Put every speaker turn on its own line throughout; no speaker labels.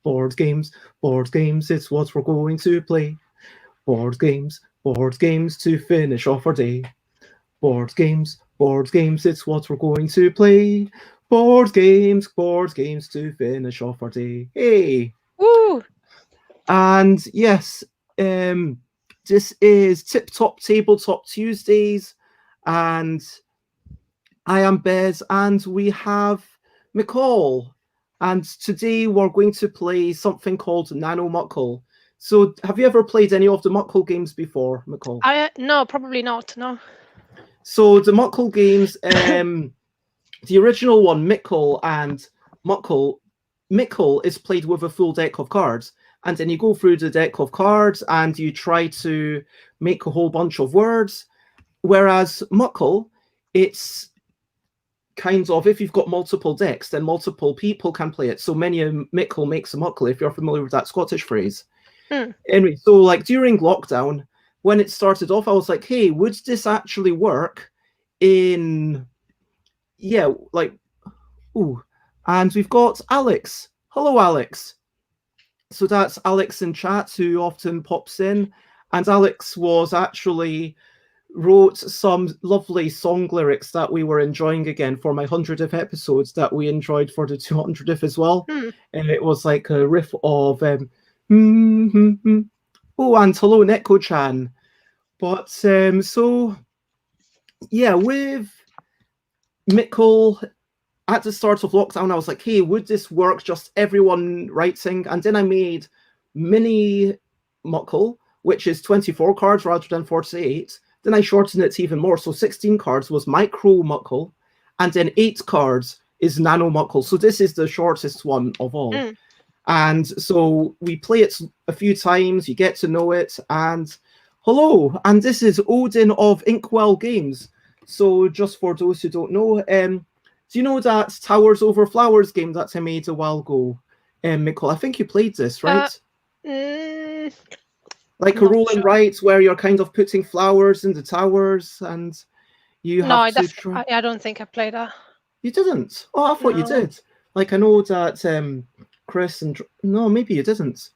Board games, board games, it's what we're going to play. Board games to finish off our day. Board games, it's what we're going to play. Board games to finish off our day. Hey!
Woo!
And yes, this is Tip Top Tabletop Tuesdays, and I am Bez, and we have McCall. And today we're going to play something called Nano Muckell. So, have you ever played any of the Muckell games before, McCall?
No, probably not. No.
So the Muckell games, the original one, Mickle and Muckell. Mickle is played with a full deck of cards, and then you go through the deck of cards and you try to make a whole bunch of words. Whereas Muckell, it's kind of, if you've got multiple decks, then multiple people can play it. So many a Mickle makes a Muckle, if you're familiar with that Scottish phrase. Anyway, so like during lockdown, when it started off, I was like, hey, would this actually work in, and we've got Alex. Hello, Alex. So that's Alex in chat who often pops in. And Alex wrote some lovely song lyrics that we were enjoying again for my 100th episodes that we enjoyed for the 200th as well. And it was like a riff of, oh, and hello, Neko-chan. But, with Mickle, at the start of lockdown, I was like, hey, would this work just everyone writing? And then I made mini Muckle, which is 24 cards rather than 48. Then I shortened it to even more. So 16 cards was Micro Muckle, and then 8 cards is Nano Muckle. So this is the shortest one of all. And so we play it a few times, you get to know it, and hello, and this is Odin of Inkwell Games. So just for those who don't know, do you know that Towers Over Flowers game that I made a while ago, Mickle? I think you played this, right? Like a roll and write where you're kind of putting flowers in the towers and you have to try.
I don't think I played that.
You didn't? Oh, I thought you did. Like I know that Chris and... No, maybe you didn't.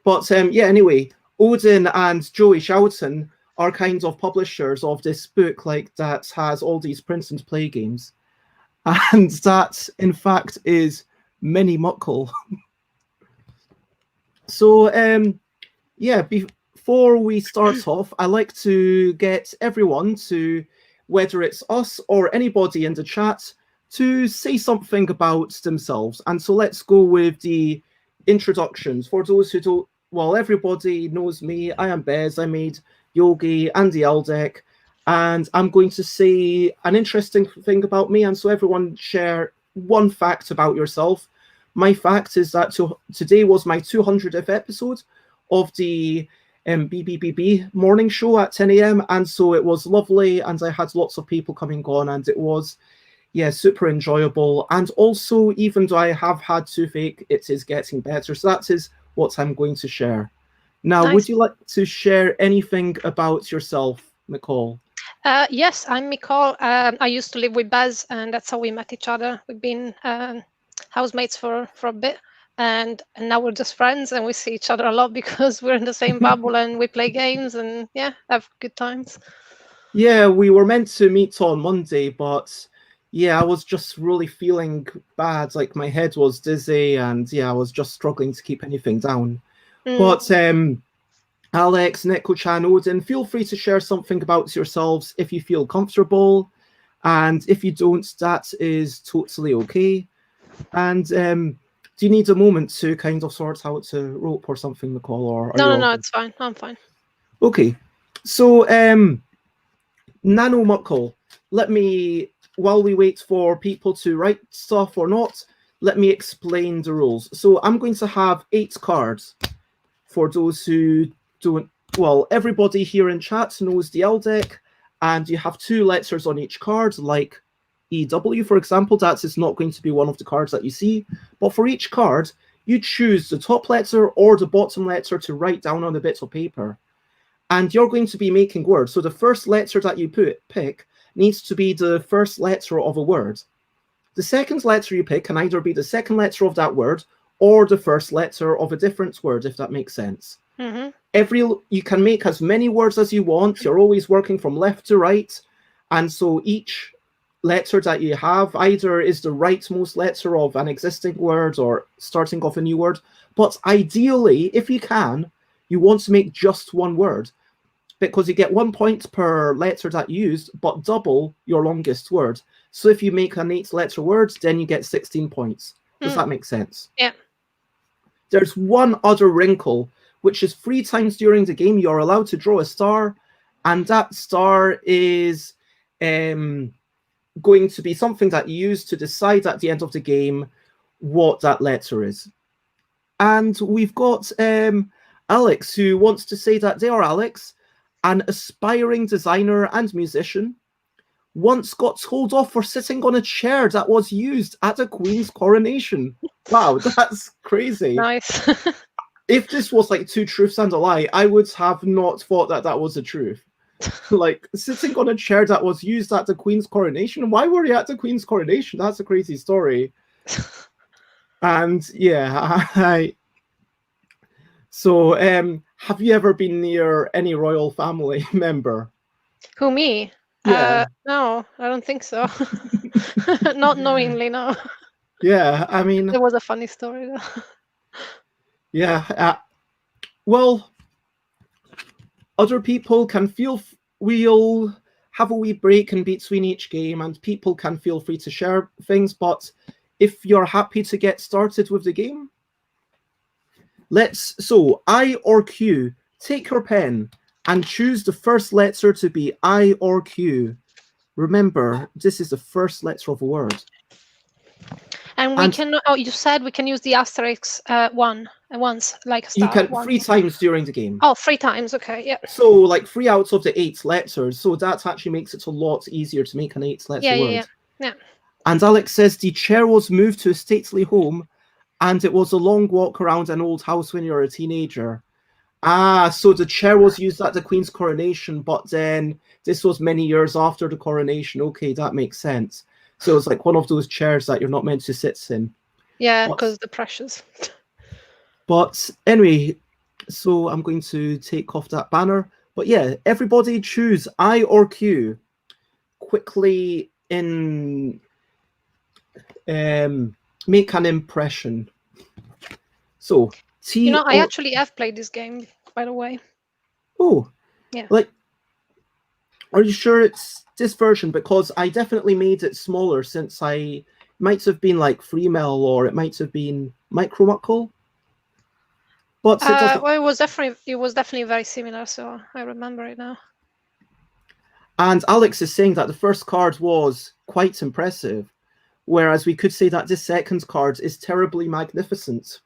But anyway, Odin and Joey Shelton are kind of publishers of this book that has all these print and play games. And that, in fact, is Mini Muckle. So, before we start off, I like to get everyone to, whether it's us or anybody in the chat, to say something about themselves. And so let's go with the introductions. For those who don't, well, everybody knows me. I am Bez. I made Yogi and the ELL deck. And I'm going to say an interesting thing about me. And so everyone share one fact about yourself. My fact is that today was my 200th episode of the BBBB morning show at 10 a.m. And so it was lovely. And I had lots of people coming on. And it was, super enjoyable. And also, even though I have had toothache, it is getting better. So that is what I'm going to share. Now,
Nice.
Would you like to share anything about yourself, McCall?
Yes, I'm McCall. I used to live with Bez, and that's how we met each other. We've been housemates for a bit, and now we're just friends, and we see each other a lot because we're in the same bubble and we play games and have good times.
Yeah, we were meant to meet on Monday, but I was just really feeling bad. Like my head was dizzy, and I was just struggling to keep anything down. But Alex, Neko-chan, Odin, feel free to share something about yourselves if you feel comfortable. And if you don't, that is totally okay. And do you need a moment to kind of sort out a rope or something, McCall? Or
No, it's fine. I'm fine.
Okay. So, Nano Muckell, while we wait for people to write stuff or not, let me explain the rules. So I'm going to have 8 cards for those who don't. Well, everybody here in chat knows the ELL deck, and you have 2 letters on each card, like EW, for example, that is not going to be one of the cards that you see. But for each card, you choose the top letter or the bottom letter to write down on a bit of paper. And you're going to be making words. So the first letter that you pick needs to be the first letter of a word. The second letter you pick can either be the second letter of that word or the first letter of a different word, if that makes sense.
Mm-hmm.
You can make as many words as you want. You're always working from left to right. And so each letter that you have either is the rightmost letter of an existing word or starting off a new word. But ideally, if you can, you want to make just one word, because you get 1 point per letter that you used, but double your longest word. So if you make an 8-letter word, then you get 16 points. Does that make sense?
Yeah.
There's one other wrinkle, which is 3 times during the game, you're allowed to draw a star, and that star is going to be something that you use to decide at the end of the game what that letter is. And we've got Alex, who wants to say that they are Alex, an aspiring designer and musician, once got told off for sitting on a chair that was used at a queen's coronation. Wow, that's crazy.
Nice.
If this was like 2 truths and a lie, I would have not thought that that was the truth. Like, sitting on a chair that was used at the queen's coronation. Why were you at the queen's coronation? That's a crazy story. And yeah, so have you ever been near any royal family member?
Who, me?
Yeah.
No, I don't think so. Not knowingly, no.
Yeah, I mean,
It was a funny story though.
Yeah, well, other people can we'll have a wee break in between each game, and people can feel free to share things, but if you're happy to get started with the game, so I or Q, take your pen and choose the first letter to be I or Q. Remember, this is the first letter of a word.
And we can, oh, you said we can use the asterisk once, like a star.
You can 3 times during the game.
Oh, 3 times, okay, yeah.
So like 3 out of the 8 letters. So that actually makes it a lot easier to make an 8-letter word.
Yeah.
And Alex says the chair was moved to a stately home, and it was a long walk around an old house when you were a teenager. Ah, so the chair was used at the Queen's coronation, but then this was many years after the coronation. Okay, that makes sense. So it's like one of those chairs that you're not meant to sit in.
Yeah, because the pressures.
But anyway, so I'm going to take off that banner. But yeah, everybody choose I or Q. Quickly make an impression. So T.
You know, I actually have played this game, by the way.
Oh,
yeah.
Like, are you sure it's this version? Because I definitely made it smaller, since I might have been like Freemel, or it might have been Micro Muckell. But
well, it was definitely very similar, so I remember it now.
And Alex is saying that the first card was quite impressive, whereas we could say that this second card is terribly magnificent.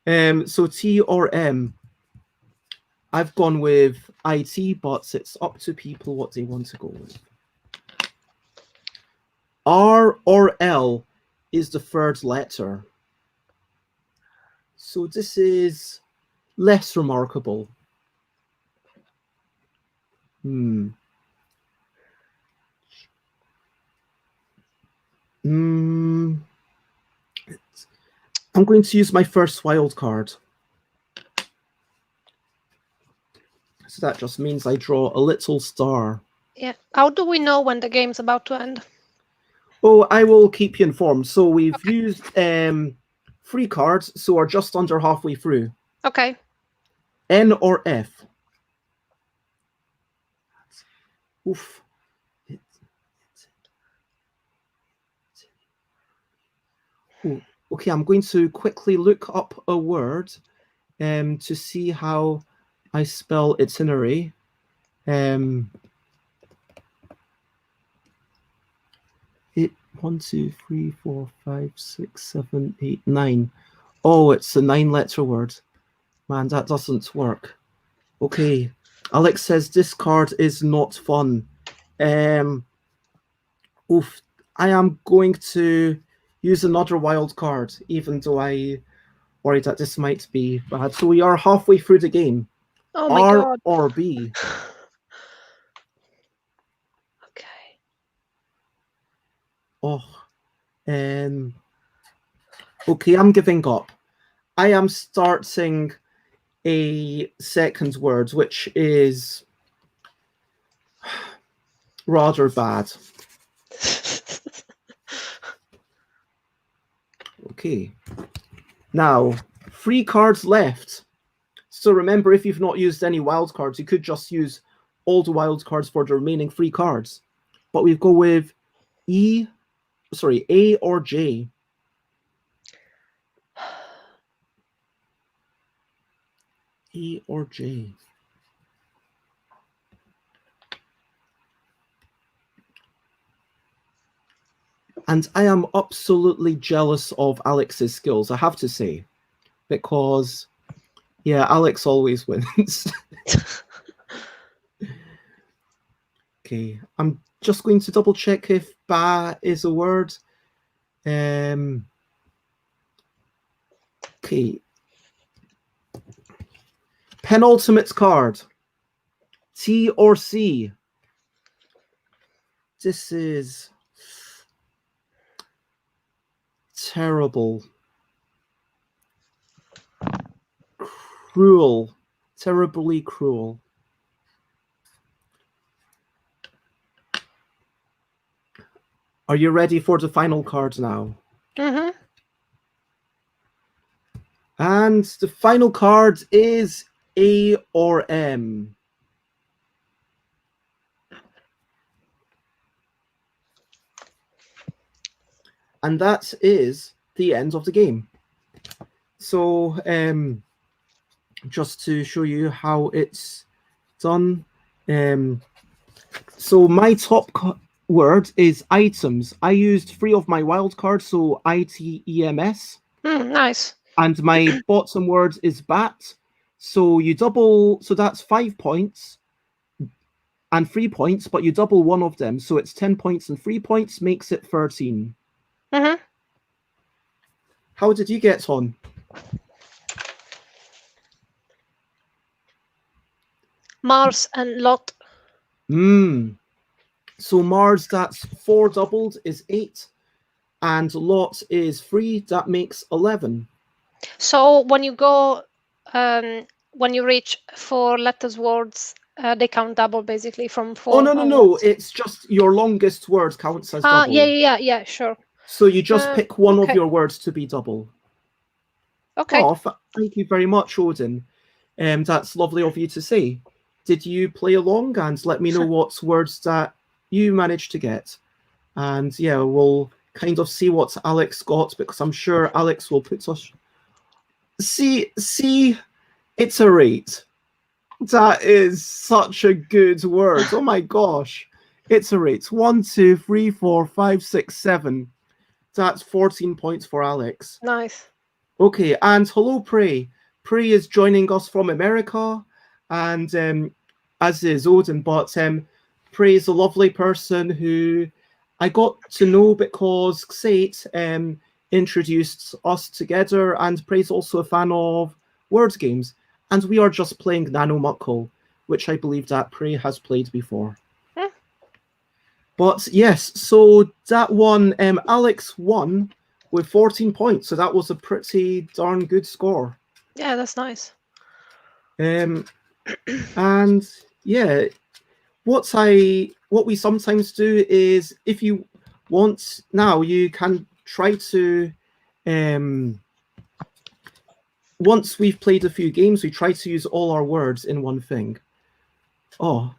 So T or M. I've gone with IT, but it's up to people what they want to go with. R or L is the third letter. So this is less remarkable. I'm going to use my first wild card. So that just means I draw a little star.
Yeah. How do we know when the game's about to end?
Oh, I will keep you informed. So we've used 3 cards, so we're just under halfway through.
Okay.
N or F? Oof. Ooh. Okay, I'm going to quickly look up a word to see how I spell itinerary. 1, 2, 3, 4, 5, 6, 7, 8, 9. Oh, it's a 9-letter word. Man, that doesn't work. Okay, Alex says this card is not fun. Oof, I am going to use another wild card, even though I worry that this might be bad. So we are halfway through the game.
Oh my
R
god.
or B?
Okay.
Oh, okay, I'm giving up. I am starting a second word, which is rather bad. Okay. Now, 3 cards left. So remember, if you've not used any wild cards, you could just use all the wild cards for the remaining 3 cards. But we go with A or J. A or J. And I am absolutely jealous of Alex's skills, I have to say, because, yeah, Alex always wins. Okay, I'm just going to double check if ba is a word. Okay. Penultimate card. T or C? This is terrible. Cruel. Terribly cruel. Are you ready for the final card now?
Mm-hmm.
And the final card is A or M. And that is the end of the game. So just to show you how it's done. So my top word is items. I used 3 of my wild cards, so ITEMS.
Nice.
And my bottom word is bat. So you double, so that's 5 points and 3 points, but you double one of them. So it's 10 points and 3 points makes it 13.
Mm-hmm.
How did you get on?
Mars and Lot.
So Mars, that's 4 doubled is 8. And Lot is 3, that makes 11.
So when you go, when you reach 4 letters words, they count double basically from 4.
Oh, no. It's just your longest word counts as double.
Yeah, sure.
So you just pick one
okay.
of your words to be double.
Okay.
Oh, thank you very much, Odin. That's lovely of you to say. Did you play along and let me know what words that you managed to get? And yeah, we'll kind of see what Alex got, because I'm sure Alex will put us... See, iterate. That is such a good word. Oh my gosh. Iterate. 1, 2, 3, 4, 5, 6, 7. That's 14 points for Alex.
Nice.
Okay, and hello, Prey. Prey is joining us from America, and as is Odin, but Prey is a lovely person who I got to know because Xate introduced us together, and Prey's also a fan of word games, and we are just playing Nano Muckell, which I believe that Prey has played before. But yes, so that one, Alex won with 14 points, so that was a pretty darn good score.
Yeah, that's nice.
And yeah, what we sometimes do is, if you want now, you can try to once we've played a few games, we try to use all our words in one thing. Oh,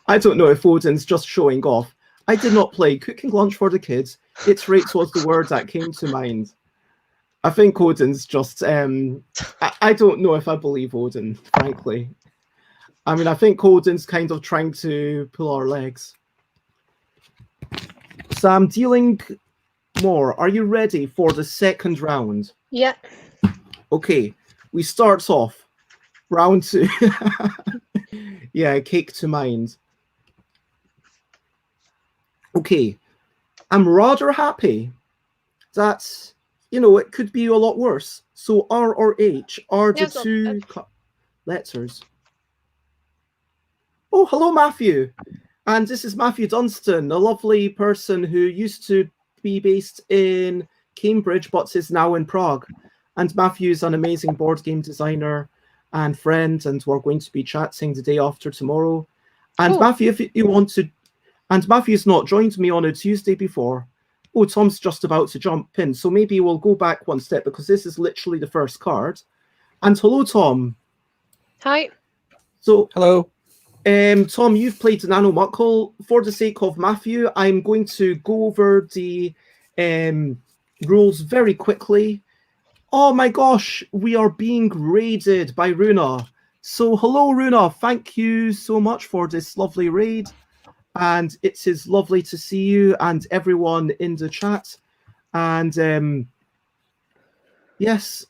I don't know if Odin's just showing off. I did not play Cooking Lunch for the Kids. Iterate was the word that came to mind. I think Odin's just... I don't know if I believe Odin, frankly. I mean, I think Odin's kind of trying to pull our legs. So I'm dealing more. Are you ready for the second round?
Yeah.
Okay, we start off. Round 2. Yeah, cake to mind. Okay, I'm rather happy that, you know, it could be a lot worse. So R or H are the
Yes, not bad.
two letters. Oh, hello, Matthew. And this is Matthew Dunstan, a lovely person who used to be based in Cambridge but is now in Prague. And Matthew's an amazing board game designer and friend, and we're going to be chatting the day after tomorrow. And
Cool.
Matthew, if you want to, and Matthew's not joined me on a Tuesday before. Oh, Tom's just about to jump in, so maybe we'll go back one step because this is literally the first card. And hello, Tom.
Hi.
So,
hello.
Tom, you've played Nano Muckell. For the sake of Matthew, I'm going to go over the rules very quickly. Oh my gosh, we are being raided by Runa. So hello, Runa. Thank you so much for this lovely raid. And it is lovely to see you and everyone in the chat. And yes,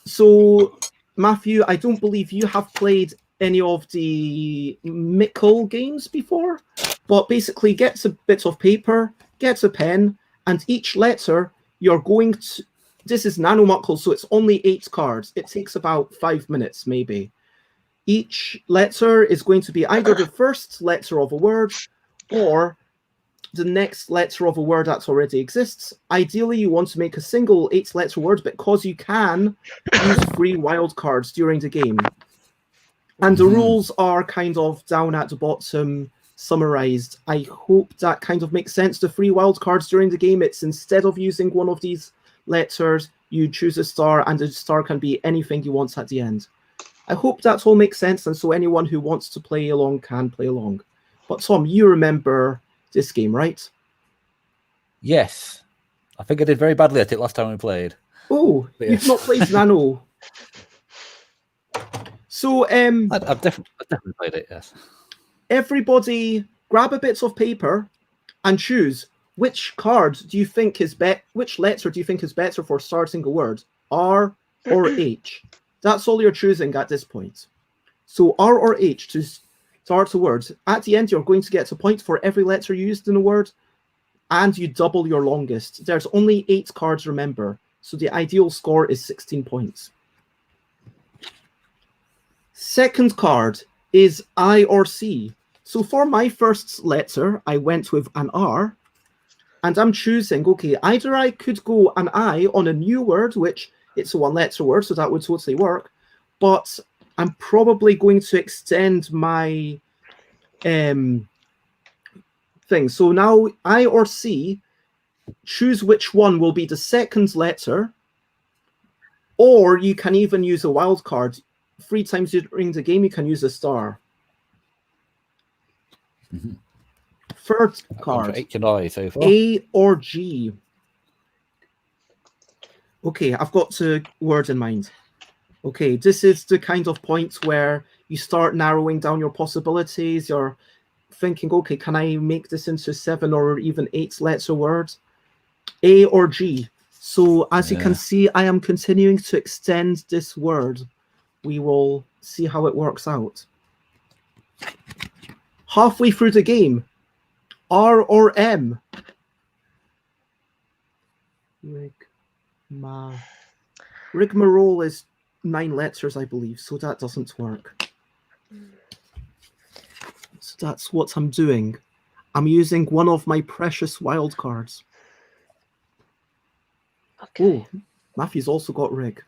so Matthew, I don't believe you have played any of the Muckell games before, but basically get a bit of paper, get a pen, and each letter you're going to, this is Nano Muckell, so it's only 8 cards. It takes about 5 minutes, maybe. Each letter is going to be either the first letter of a word or the next letter of a word that already exists. Ideally, you want to make a single 8-letter word because you can use free wildcards during the game. And the rules are kind of down at the bottom, summarized. I hope that kind of makes sense. The free wildcards during the game, it's instead of using one of these letters, you choose a star, and the star can be anything you want at the end. I hope that all makes sense, and so anyone who wants to play along can play along. But Tom, you remember this game, right?
Yes. I think I did very badly at it last time we played.
Oh,
Yes.
You've not played Nano. So,
I've definitely played it, yes.
Everybody grab a bit of paper and choose which card do you think is which letter do you think is better for starting a word, R or H? That's all you're choosing at this point. So R or H to start a word. At the end, you're going to get a point for every letter used in a word, and you double your longest. There's only 8 cards, remember, so the ideal score is 16 points. Second card is I or C. So for my first letter, I went with an R, and I'm choosing, okay, either I could go an I on a new word, which it's a 1-letter word, so that would totally work, but I'm probably going to extend my thing. So now I or C, choose which one will be the second letter, or you can even use a wild card. 3 times during the game, you can use a star. Third card,
H and I so far.
A or G. Okay, I've got a word in mind. Okay, this is the kind of point where you start narrowing down your possibilities. You're thinking, okay, can I make this into 7 or even 8-letter word? A or G. So as you can see, I am continuing to extend this word. We will see how it works out. Halfway through the game, R or M? Rigmarole is 9 letters, I believe, so that doesn't work. So that's what I'm doing. I'm using one of my precious wild cards.
Okay.
Oh, Matthew's also got Rig.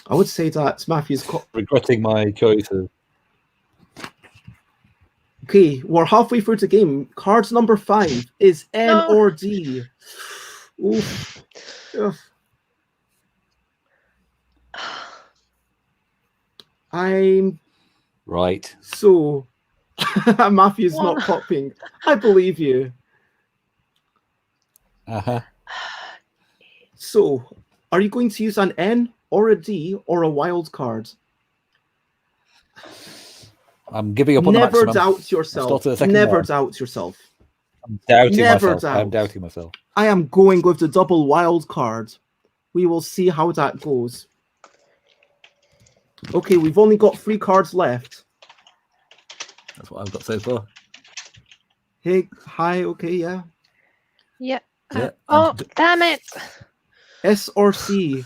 I would say that Matthew's got...
Regretting my choices.
Okay, we're halfway through the game. Card number 5 is N or D. Oof. Ugh. I'm...
Right.
So... Matthew's not copying. I believe you.
Uh-huh.
So, are you going to use an N or a D or a wild card?
I'm giving up on the
Never
maximum.
doubt yourself.
Never
doubt yourself.
I'm doubting
Never
myself.
doubt.
I'm doubting myself.
I am going with the double wild card. We will see how that goes. Okay, we've only got 3 cards left.
That's what I've got so far.
Hey, hi, okay, yeah.
Yeah.
Yeah,
Oh,
and-
damn it.
S or C?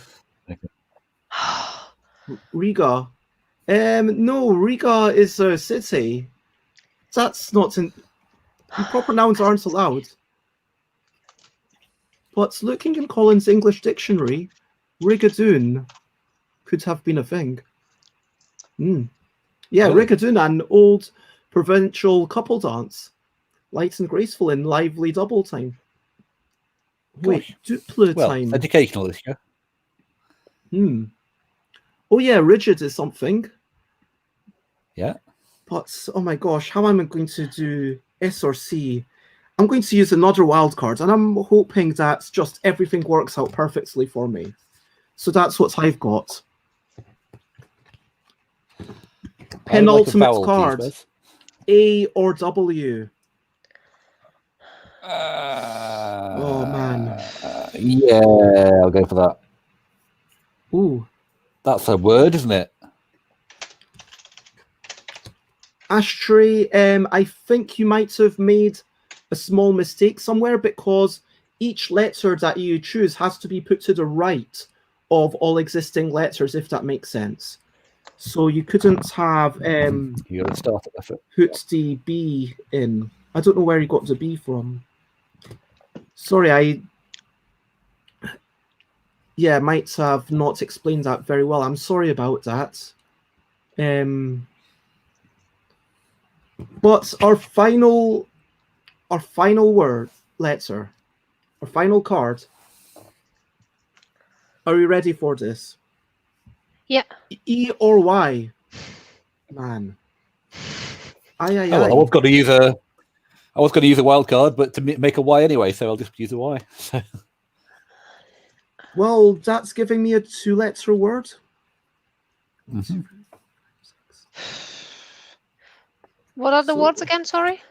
Riga. No, Riga is a city. That's not in. Proper nouns aren't allowed. But looking in Collins' English dictionary, Rigadoon could have been a thing. Yeah,
Really?
Rigadoon, an old provincial couple dance. Light and graceful in lively double time. Wait,
Gosh.
duple
Well,
time.
educational this year.
Oh yeah, rigid is something.
Yeah.
But oh my gosh, how am I going to do S or C? I'm going to use another wild card, and I'm hoping that just everything works out perfectly for me. So that's what I've got. Penultimate
vowel,
card.
please,
A or W?
oh
man.
Yeah, I'll go for that.
Ooh.
That's a word, isn't it?
Ashtray, I think you might have made a small mistake somewhere, because each letter that you choose has to be put to the right of all existing letters, if that makes sense. So you couldn't have
You got to start at effort.
put the B in. I don't know where you got the B from. Sorry, I might have not explained that very well. I'm sorry about that. But our final word, letter, our final card. Are we ready for this?
Yeah.
E or Y? Man. Aye.
Well, I was going to use a wild card, but to make a Y anyway, so I'll just use a Y.
Well, that's giving me a 2-letter word.
What are the words again? Sorry.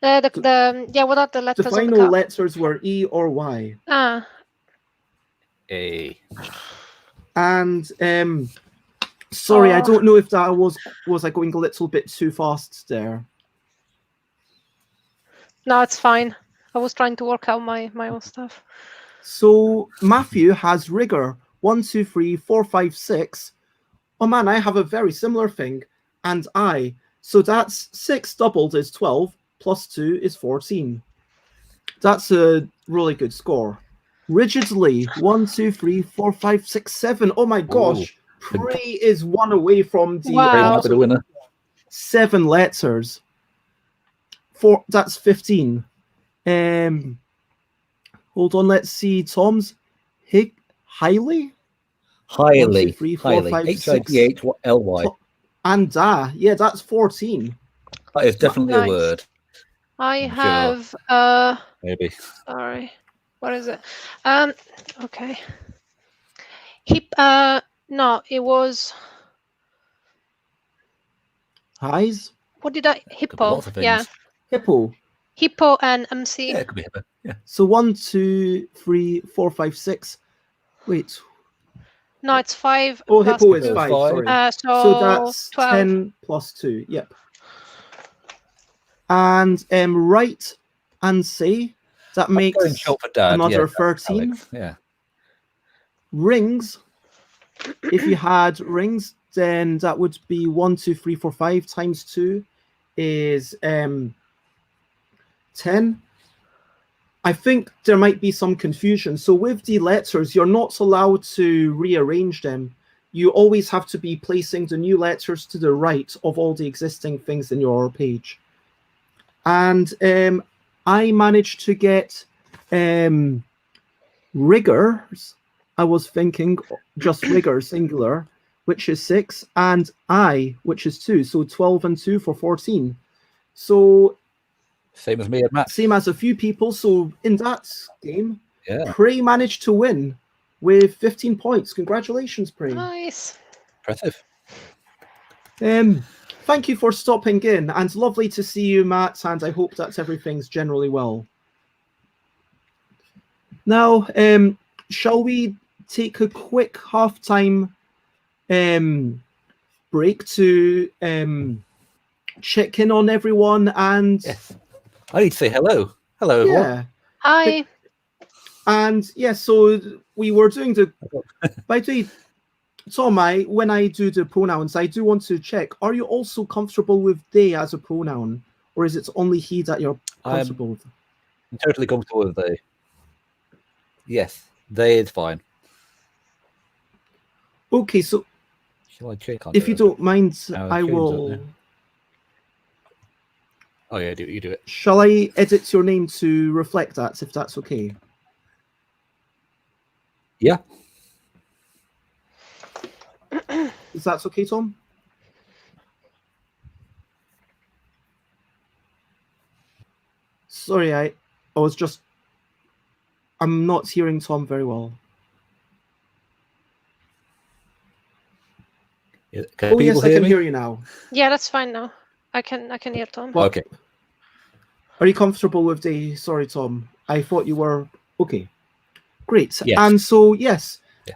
What are the letters?
The final letters were E or Y.
A.
And sorry, I don't know if that was I going a little bit too fast there.
No, it's fine. I was trying to work out my own stuff.
So Matthew has rigor 1, 2, 3, 4, 5, 6. Oh man, I have a very similar thing, and I. So that's 6 doubled is 12, plus 2 is 14. That's a really good score. Rigidly 1, 2, 3, 4, 5, 6, 7. Oh my gosh, Prey is 1 away from the
Wow.
The winner.
7 letters. That's 15. Hold on, let's see. Tom's highly. 1, 2, 3, 4, 5, 6.
H-I-G-H-L-Y.
And yeah, that's 14.
That is definitely a
Nice.
word.
I have
Maybe.
Sorry, what is it? Okay. No, it was.
Highs.
What did I? Hippo.
Lots of things.
Yeah.
Hippo.
Hippo and MC.
Yeah, it could be hippo. Yeah.
So 1, 2, 3, 4, 5, 6. Wait.
No, it's 5.
Oh,
plus
hippo is
2.
5. Sorry.
So
that's
12.
10 plus 2. Yep. And write and say. That makes another 13.
Alex. Yeah.
Rings. If you had rings, then that would be 1, 2, 3, 4, 5 times 2 is 10. I think there might be some confusion. So with the letters, you're not allowed to rearrange them. You always have to be placing the new letters to the right of all the existing things in your page. And I managed to get rigors. I was thinking just rigor singular, which is 6, and I, which is 2. So 12 and 2 for 14. So
same as me and Matt.
Same as a few people. So in that game,
yeah,
Prey managed to win with 15 points. Congratulations, Prey.
Nice.
Impressive.
Thank you for stopping in, and lovely to see you, Matt, and I hope that everything's generally well. Now, shall we take a quick halftime break to check in on everyone and
I need to say hello. Hello, everyone.
Yeah.
Hi.
And yeah, so we were doing the. By the way, Tom, when I do the pronouns, I do want to check. Are you also comfortable with they as a pronoun, or is it only he that you're comfortable with?
I'm totally comfortable with they. Yes, they is fine.
Okay, so
Shall I check?
if you don't mind, I
change that
will.
now. Oh yeah, you do it.
Shall I edit your name to reflect that, if that's okay?
Yeah.
Is that okay, Tom? Sorry, I was just. I'm not hearing Tom very well.
Can
yes, I can
me?
hear you now.
Yeah, that's fine now. I can hear Tom.
But
Okay.
are you comfortable with the? Sorry, Tom. I thought you were. Okay. Great.
Yes.
And so, yes.
Yeah.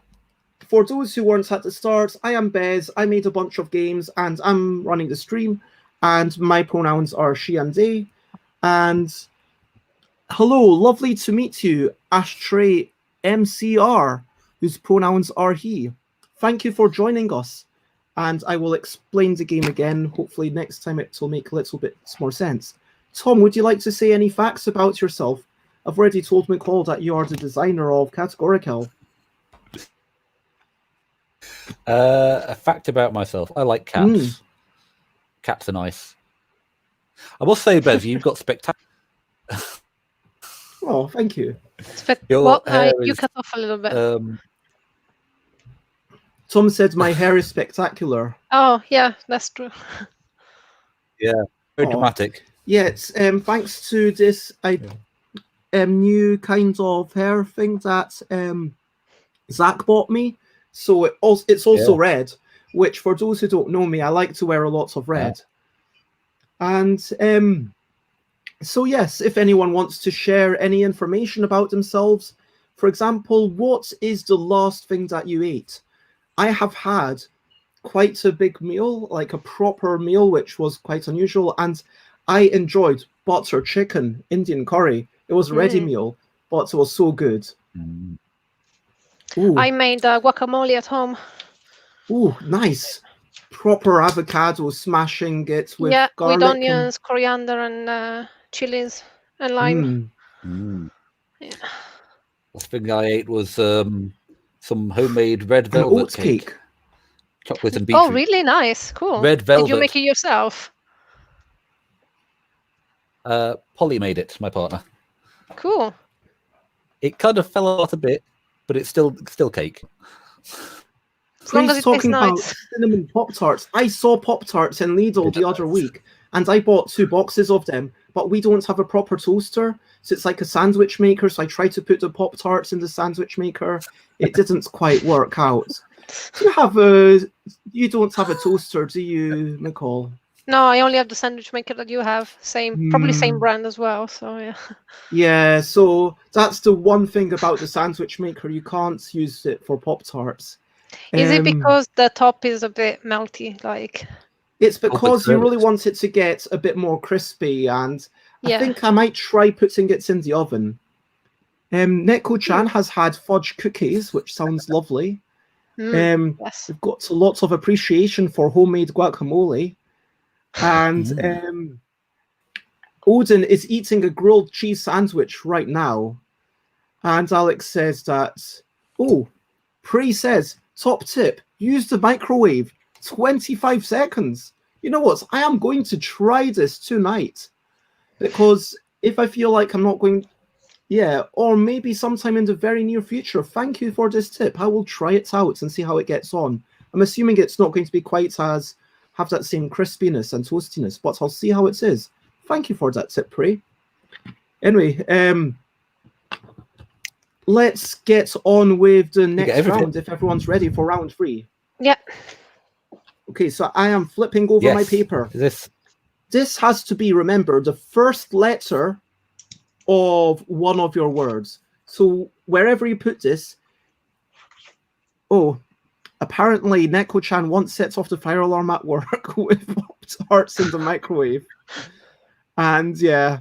For those who weren't at the start, I am Bez. I made a bunch of games and I'm running the stream. And my pronouns are she and they. And hello, lovely to meet you, Ashtray MCR, whose pronouns are he. Thank you for joining us. And I will explain the game again. Hopefully next time it will make a little bit more sense. Tom, would you like to say any facts about yourself? I've already told McCall that you are the designer of Categorical.
A fact about myself. I like cats. Cats are nice. I must say, Bez, you've got spectacular.
Oh, thank you.
You cut off a little bit.
Tom said my hair is spectacular.
Oh, yeah, that's true.
Yeah, very dramatic.
Yeah, it's thanks to this new kind of hair thing that Zach bought me. So it's also red, which for those who don't know me, I like to wear a lot of red. And so yes, if anyone wants to share any information about themselves, for example, what is the last thing that you ate? I have had quite a big meal, like a proper meal, which was quite unusual, and I enjoyed butter chicken, Indian curry. It was a ready meal, but it was so good.
Ooh. I made guacamole at home.
Ooh, nice. Proper avocado, smashing it with garlic.
With onions, coriander, and chilies and lime.
Yeah. The thing I ate was some homemade red velvet cake. Chocolate and beetroot.
Oh, really nice. Cool.
Red velvet.
Did you make it yourself?
Polly made it, my partner.
Cool.
It kind of fell out a bit, but it's still cake.
As long as it tastes nice.
About cinnamon Pop-Tarts. I saw Pop-Tarts in Lidl the other week, and I bought 2 boxes of them, but we don't have a proper toaster, so it's like a sandwich maker, so I tried to put the Pop-Tarts in the sandwich maker. It didn't quite work out. You don't have a toaster, do you, Nicole?
No, I only have the sandwich maker that you have. Probably same brand as well, so yeah.
Yeah, so that's the one thing about the sandwich maker. You can't use it for Pop-Tarts.
Is it because the top is a bit melty? Like
it's because you really want it to get a bit more crispy, and I think I might try putting it in the oven. Neko-chan has had fudge cookies, which sounds lovely.
Yes.
We've got a lot of appreciation for homemade guacamole. And Odin is eating a grilled cheese sandwich right now. And Alex says that, Pre says, top tip, use the microwave, 25 seconds. You know what? I am going to try this tonight. Because if I feel like I'm not going... Yeah, or maybe sometime in the very near future. Thank you for this tip. I will try it out and see how it gets on. I'm assuming it's not going to be quite as... have that same crispiness and toastiness, but I'll see how it is. Thank you for that tip, Prey. Anyway, let's get on with the next round, if everyone's ready for round 3.
Yeah.
Okay, so I am flipping over my paper. This has to be, remember, the first letter of one of your words. So wherever you put this... Apparently, Neko-chan once sets off the fire alarm at work with Pop-Tarts in the microwave. And yeah,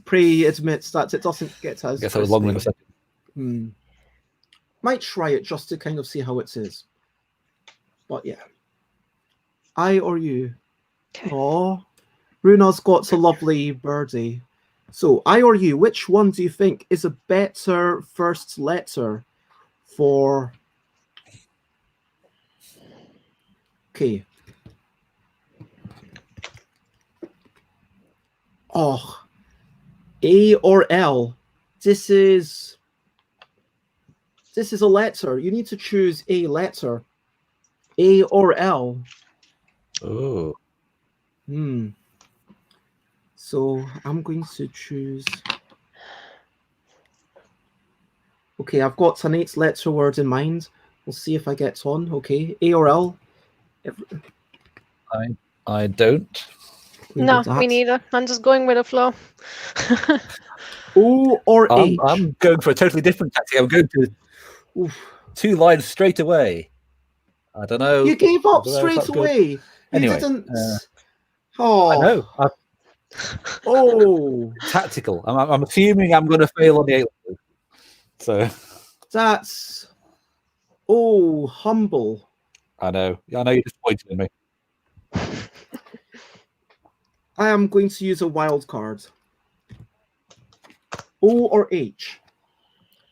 Prey admits that it doesn't get as.
I guess I was long in a
crispy.
second.
Might try it just to kind of see how it is. But yeah. I or you?
Okay.
Oh, Runa's got a lovely birdie. So, I or you, which one do you think is a better first letter for... Okay. Oh, A or L? This is a letter. You need to choose a letter. A or L?
Oh.
So I'm going to choose. Okay, I've got an 8-letter word in mind. We'll see if I get on. Okay, A or L?
I don't.
No, me neither. I'm just going with the flow.
O or H?
I'm going for a totally different tactic. I'm going to 2 lines straight away. I don't know.
You gave up straight away.
Anyway,
you didn't. Oh,
I know.
Oh,
Tactical. I'm assuming I'm going to fail on the 8 letters. So
that's humble.
I know you're disappointed in me.
I am going to use a wild card. O or H?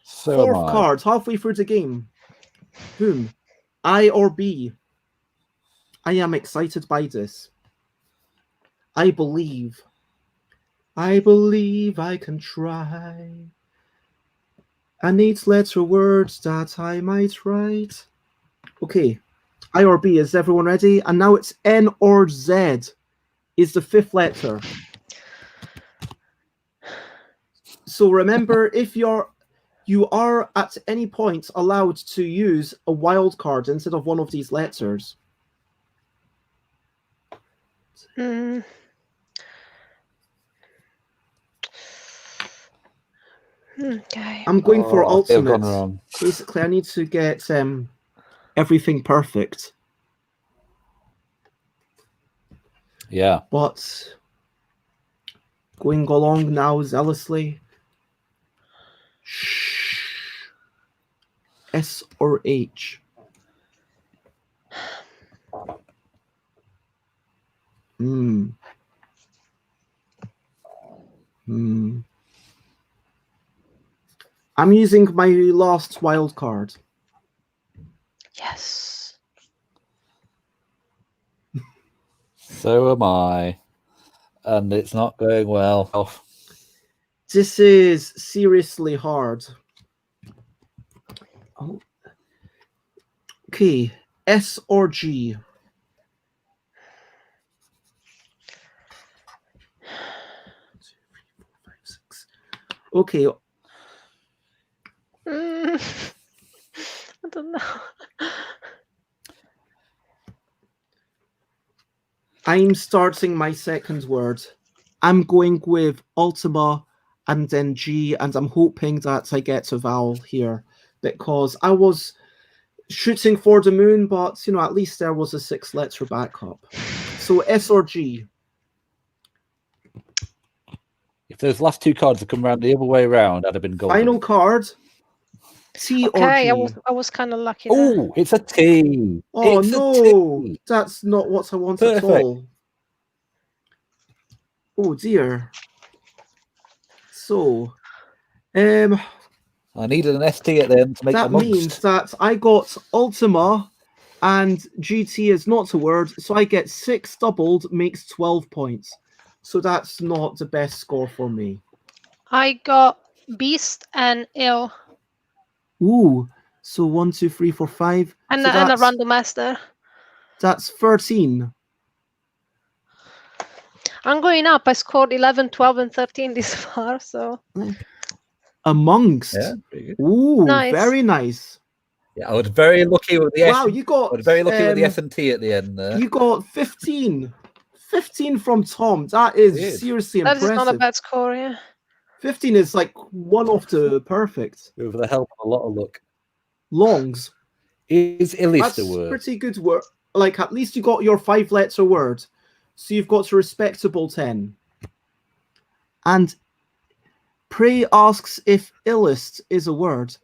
So
4th card, halfway through the game. Boom. I or B? I am excited by this. I believe I can try. An 8-letter word that I might write. Okay. I or B, is everyone ready? And now it's N or Z is the 5th letter. So remember, if you are at any point allowed to use a wild card instead of one of these letters.
Okay.
I'm going for ultimate.
Wrong.
Basically, I need to get everything perfect.
Yeah.
But going along now zealously. S or H? I'm using my last wild card.
Yes.
So am I. And it's not going well.
This is seriously hard. Oh. Okay, S or G? Okay.
I don't know.
I'm starting my 2nd word. I'm going with Ultima and then G, and I'm hoping that I get a vowel here because I was shooting for the moon, but at least there was a 6-letter backup. So S or G?
If those last 2 cards had come around the other way around, I'd have been golden.
Final card. T or G?
I was kind of lucky.
Oh, it's a T.
Oh,
it's
no.
A T.
That's not what I want at all. Oh, dear. So,
I needed an ST at the end to make
that means that I got Ultima and GT is not a word, so I get 6 doubled, makes 12 points. So that's not the best score for me.
I got Beast and Ill.
Ooh, so 1, 2, 3, 4, 5.
And,
so
and a random master.
That's 13.
I'm going up. I scored 11, 12, and 13 this far, so...
Amongst.
Yeah,
ooh,
nice.
Very nice.
Yeah, I was very lucky with the S.
Wow, you got...
I was very lucky with the S&T at the end there.
You got 15. 15 from Tom. That is seriously impressive.
That is not a bad score, yeah.
15 is like one of the perfect.
With the help of a lot of luck.
Longs.
Is Illis
That's
the word?
Pretty good work. Like, at least you got your 5-letter word. So you've got a respectable 10. And Prey asks if illest is a word.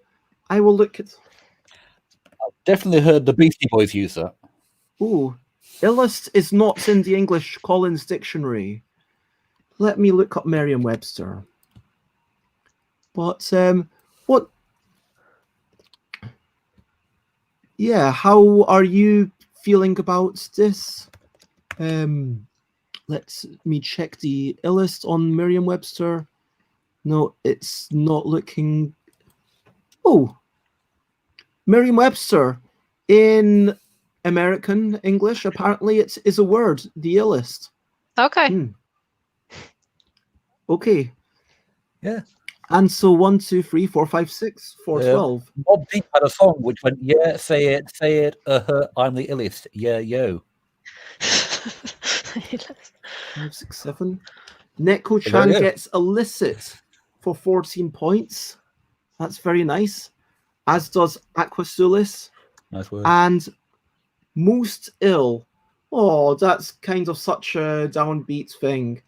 I will look at...
Definitely heard the Beastie Boys use that.
Ooh, illest is not in the English Collins Dictionary. Let me look up Merriam-Webster. But what? Yeah, how are you feeling about this? Let me check the illest on Merriam-Webster. No, it's not looking. Oh, Merriam-Webster in American English, apparently it is a word, the illest.
Okay.
Okay.
Yeah.
And so 1, 2, 3, 4, 5, 6, 4, 12.
Mobb Deep had a song which went, yeah, say it, I'm the illest, yeah, yo.
5, 6, 7. Neko-chan gets illicit for 14 points. That's very nice. As does Aquasulis.
Nice word.
And most ill. Oh, that's kind of such a downbeat thing.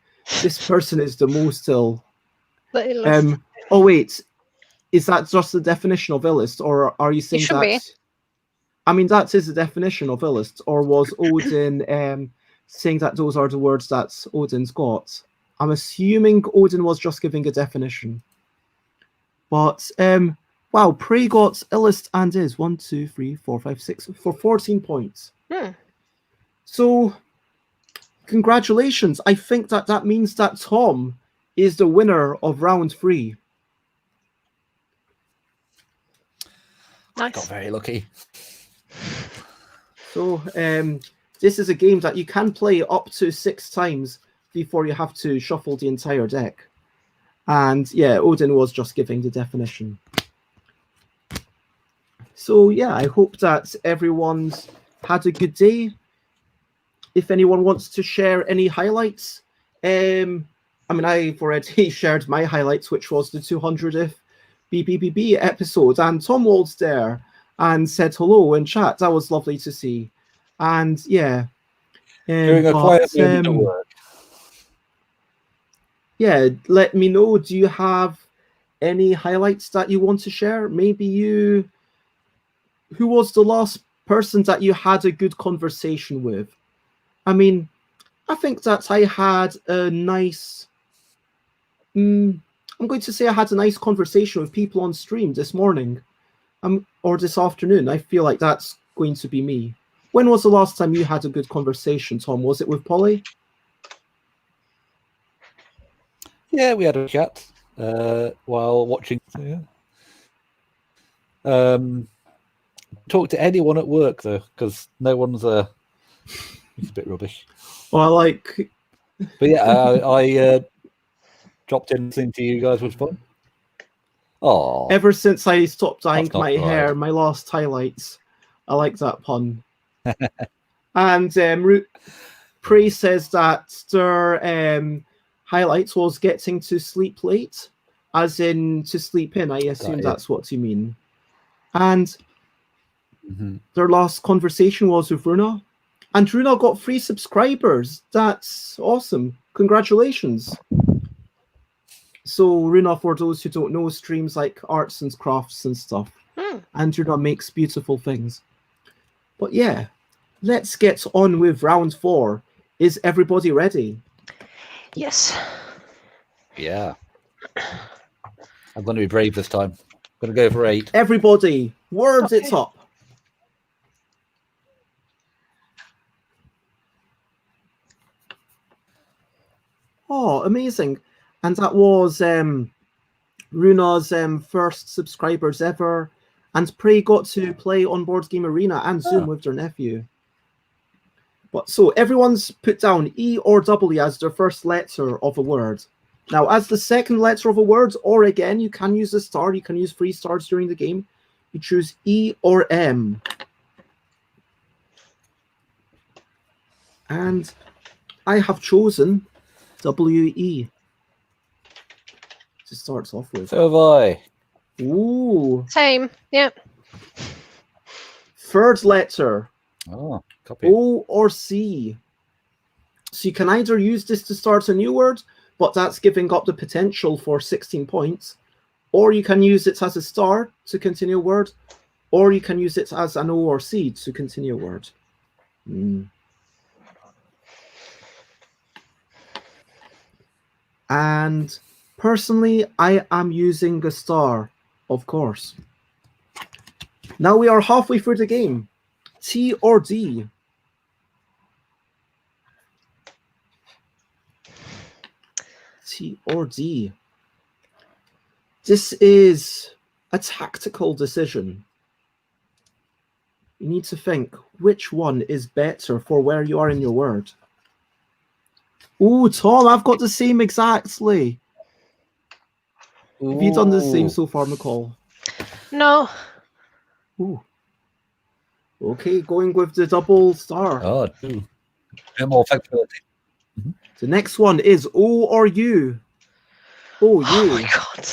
This person is the most ill. Oh wait, is that just the definition of illest, or are you saying that? Be. I mean, that is the definition of illest, or was Odin saying that those are the words that Odin's got? I'm assuming Odin was just giving a definition. But wow, Prey got illest and is 1, 2, 3, 4, 5, 6 for 14 points. So congratulations. I think that means that Tom is the winner of round 3.
Nice.
Got very lucky.
So this is a game that you can play up to 6 times before you have to shuffle the entire deck. And yeah, Odin was just giving the definition. So yeah, I hope that everyone's had a good day. If anyone wants to share any highlights, I mean, I've already shared my highlights, which was the 200th BBBB episode, and Tom Wald's there and said hello in chat. That was lovely to see. And yeah,
during a quiet moment at work.
Yeah, let me know. Do you have any highlights that you want to share? Maybe you... Who was the last person that you had a good conversation with? I mean, I think that I had a nice... I'm going to say I had a nice conversation with people on stream this morning. Or this afternoon. I feel like that's going to be me. When was the last time you had a good conversation, Tom? Was it with Polly?
Yeah, we had a chat while watching. Yeah. Talk to anyone at work though, because no one's it's a bit rubbish.
Well,
but yeah, I dropped in listening to you guys was fun. Oh,
ever since I stopped dyeing my hair, my last highlights. I like that pun. And Prey says that their highlights was getting to sleep late, as in to sleep in. I assume that's what you mean. And their last conversation was with Runa. And Runa got 3 subscribers. That's awesome. Congratulations. So Runa, for those who don't know, streams like arts and crafts and stuff. And Runa makes beautiful things. But yeah, let's get on with round 4. Is everybody ready?
Yes.
Yeah. I'm going to be brave this time. I'm going to go for 8.
Everybody, words it up. Oh, amazing. And that was Runa's first subscribers ever. And Prey got to play on Board Game Arena and Zoom with their nephew. But so everyone's put down E or W as their first letter of a word. Now, as the second letter of a word, or again, you can use a star. You can use 3 stars during the game. You choose E or M. And I have chosen W-E to start off with.
So have I.
Ooh.
Same, yeah.
Third letter.
Oh, copy.
O or C. So you can either use this to start a new word, but that's giving up the potential for 16 points. Or you can use it as a star to continue a word, or you can use it as an O or C to continue a word. And personally, I am using a star, of course. Now we are halfway through the game. T or D? T or D? This is a tactical decision. You need to think which one is better for where you are in your word. Ooh, Tom, I've got the same exactly.
Ooh.
Have you done the same so far, McCall?
No.
Ooh. Okay, going with the double star.
Oh, two. More flexibility.
The next one is O or U. Oh, U.
Oh my god.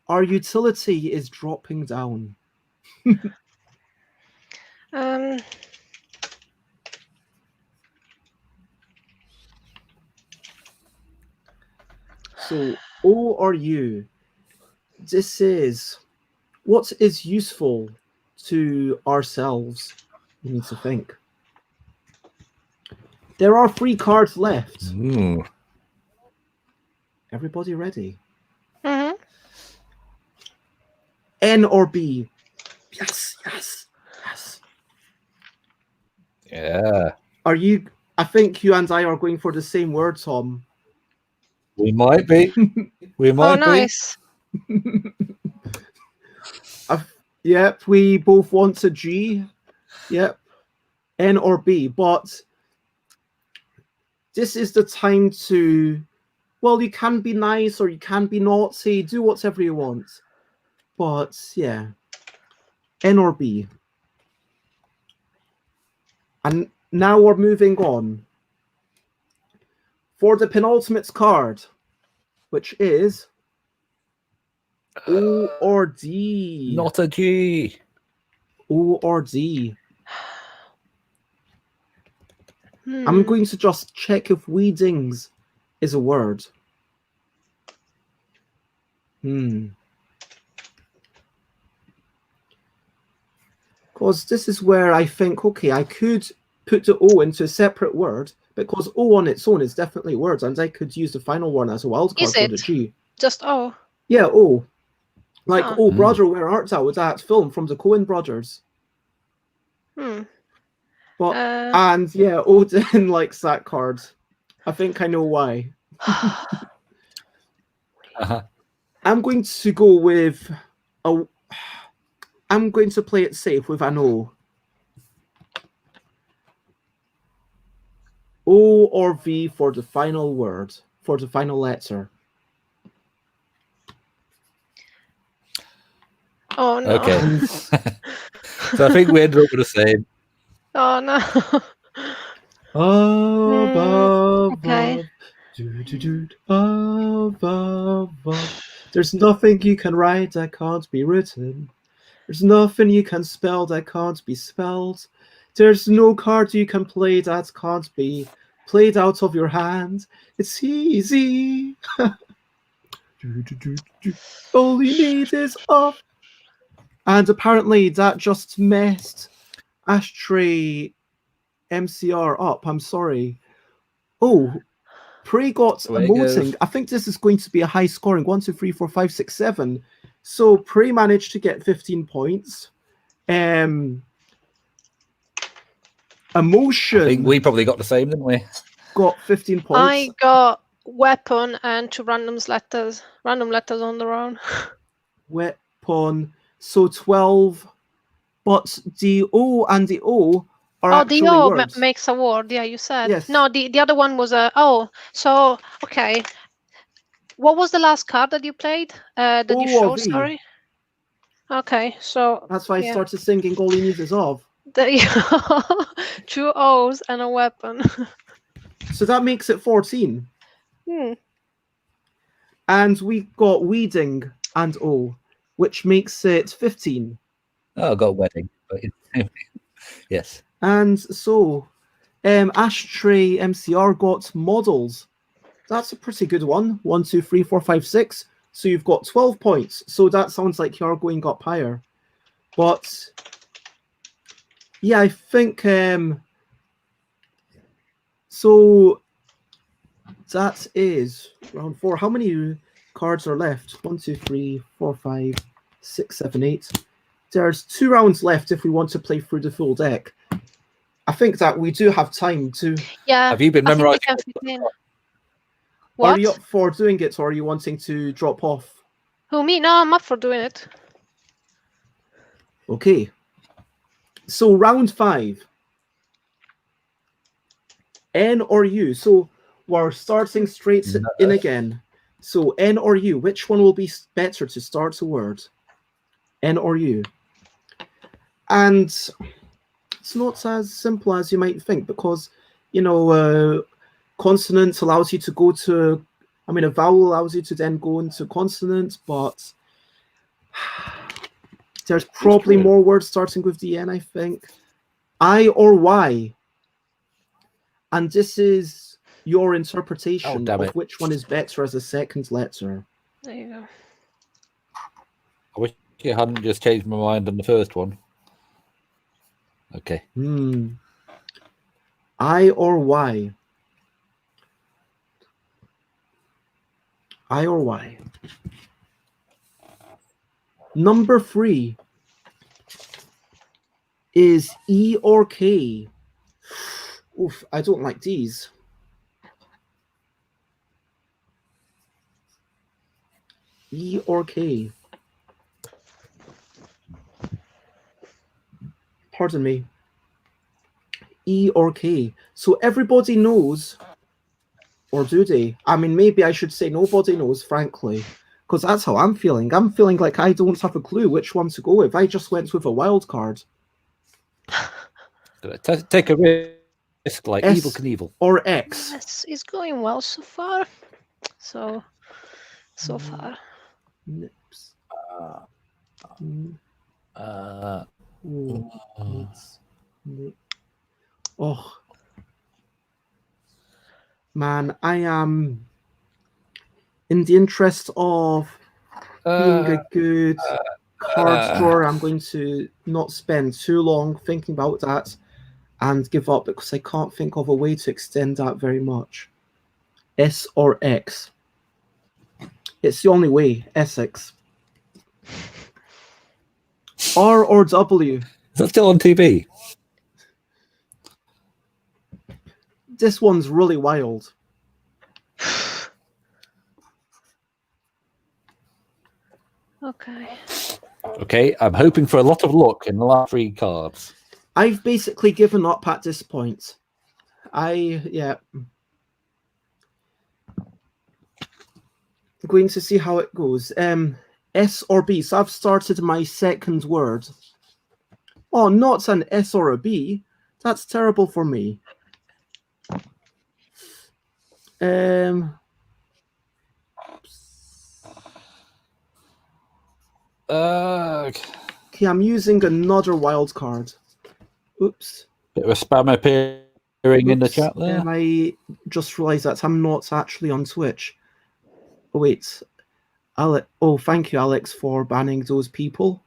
Our utility is dropping down. So, O or U, this is what is useful to ourselves. We need to think. There are 3 cards left. Everybody ready?
Mm-hmm.
N or B? Yes, yes, yes.
Yeah.
Are you? I think you and I are going for the same word, Tom.
We might be. We might
Oh, nice.
Yep, we both want a G. Yep. N or B, but this is the time to, well, you can be nice or you can be naughty, do whatever you want. But yeah, N or B. And now we're moving on for the penultimate card, which is O or D.
Not a G.
O or D. I'm going to just check if weedings is a word. Because this is where I think, okay, I could put the O into a separate word, because O on its own is definitely words, and I could use the final one as a wildcard for the G.
Just O?
Yeah, O. Like, oh, brother, where art thou? With that film from the Coen brothers. But, and yeah, Odin likes that card. I think I know why. I'm going to go with I'm going to play it safe with an O. O or V for the final word, for the final letter.
Oh, no.
Okay. So I think we ended up with the same.
Oh, no. Okay.
There's nothing you can write that can't be written. There's nothing you can spell that can't be spelled. There's no card you can play that can't be played out of your hand. It's easy. All you need is up. And apparently that just messed Ashtray MCR up. I'm sorry. Oh, Prey got emoting. I think this is going to be a high scoring 1, 2, 3, 4, 5, 6, 7. So Prey managed to get 15 points. Emotion.
I think we probably got the same, didn't we?
Got 15 points.
I got weapon and 2 random letters on their own.
Weapon. So 12. But the O and the O are actually
the O
words.
makes a word. Yeah, you said.
Yes.
No, the other one was a so okay. What was the last card that you played? That you showed? Sorry. Okay, so
that's why I started singing All You Need Is Of.
2 O's and a weapon.
So that makes it 14. And we got weeding and O, which makes it 15.
Oh, I got wedding. But yes.
And so Ashtray MCR got models, That's a pretty good one. 1, 2, 3, 4, 5, 6. So you've got 12 points. So that sounds like you're going up higher. But yeah, I think so that is round 4. How many cards are left? 1, 2, 3, 4, 5, 6, 7, 8. There's 2 rounds left if we want to play through the full deck. I think that we do have time to.
Yeah.
Have you been memorizing?
Are you up for doing it, or are you wanting to drop off?
Who, me? No, I'm up for doing it.
Okay. So round 5. N or U. So we're starting straight in again. So N or U. Which one will be better to start a word? N or U. And it's not as simple as you might think, because, you know, consonant allows you to go to, I mean, a vowel allows you to then go into consonant, but there's probably more words starting with the N, I think. I or Y. And this is your interpretation of which one is better as a second letter.
There you go.
I wish you hadn't just changed my mind on the first one. Okay.
I or Y. I or Y. Number 3 is E or K. Oof, I don't like these. E or K. Pardon me. E or K. So everybody knows, or do they? I mean, maybe I should say nobody knows, frankly, because that's how I'm feeling. I'm feeling like I don't have a clue which one to go with. I just went with a wild card.
Take a risk, like
S
Evil Knievel.
or X.
Yes, it's going well so far. So far.
Nips. Oh, man, I am, in the interest of being a good card drawer, I'm going to not spend too long thinking about that and give up, because I can't think of a way to extend that very much. S or X. It's the only way. Essex. R or W.
Is that still on TV?
This one's really wild.
Okay.
Okay, I'm hoping for a lot of luck in the last 3 cards.
I've basically given up at this point. Yeah. I'm going to see how it goes. S or B. So I've started my second word. Oh, not an S or a B. That's terrible for me. Okay, I'm using another wild card. Oops.
Bit of a spam appearing in the chat there.
I just realised that I'm not actually on Twitch. Oh, wait. Oh, thank you, Alex, for banning those people.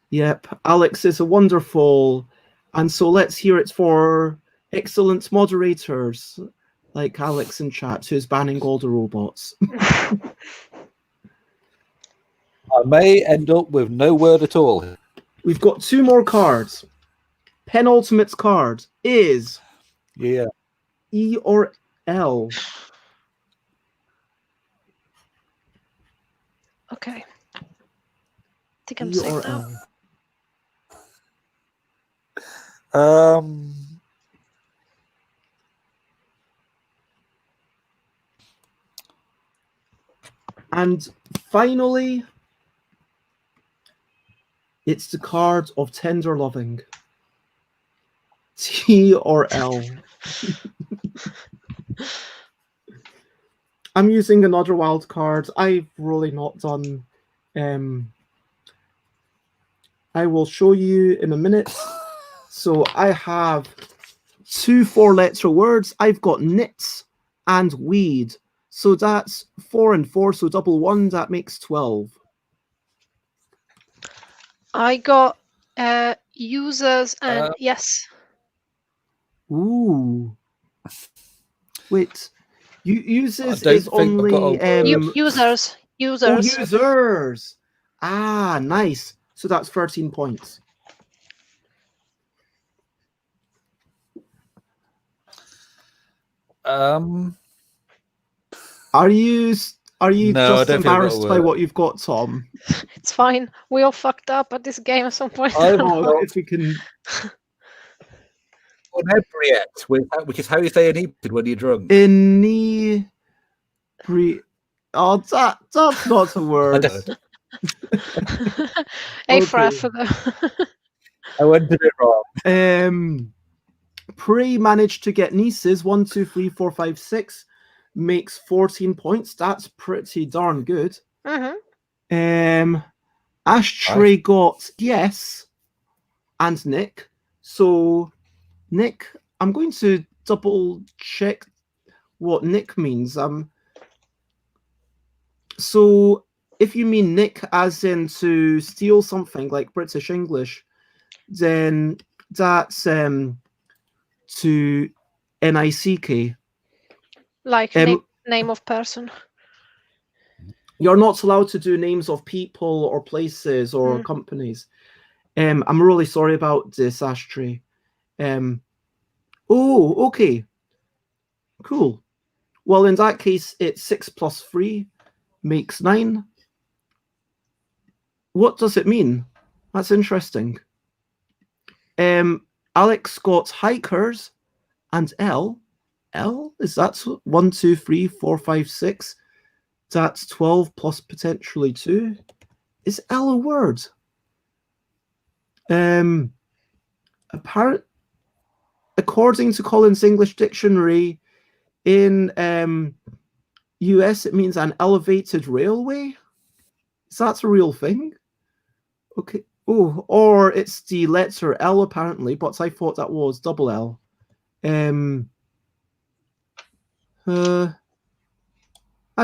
Yep, Alex is a wonderful, and so let's hear it for excellent moderators like Alex in chat, who's banning all the robots.
I may end up with no word at all.
We've got 2 more cards. Penultimate card is E or L.
Okay. I think I'm safe now.
And finally, it's the card of tender loving. T or L. I'm using another wild card. I've really not done. I will show you in a minute. So I have 2 4-letter words. I've got knits and weed. So that's 4 and 4, so double 1, that makes 12.
I got users and yes.
Ooh. Wait. Users
I don't
is
think I've got
only...
a
users.
Oh, users. Ah, nice. So that's 13 points. Are you
No,
just embarrassed by what you've got, Tom?
It's fine. We all fucked up at this game at some point.
If we can...
Inebriate, which is how you say inebriated when you're drunk.
Oh, that's not a word.
For the...
I went a bit wrong.
Prey managed to get nieces. 1, 2, 3, 4, 5, 6 makes 14 points. That's pretty darn good. Ashtray got yes and Nick. So Nick, I'm going to double check what Nick means. So if you mean Nick as in to steal something like British English, then that's to NICK.
Like name of person.
You're not allowed to do names of people or places or companies. I'm really sorry about this, Ashtray. Oh, okay. Cool. Well, in that case, it's 6 plus 3 makes 9. What does it mean? That's interesting. Alex got hikers and L. L? Is that 1, 2, 3, 4, 5, 6? That's 12 plus potentially 2. Is L a word? According to Collins English Dictionary, in US it means an elevated railway. Is that a real thing? Okay. Oh, or it's the letter L apparently, but I thought that was double L. I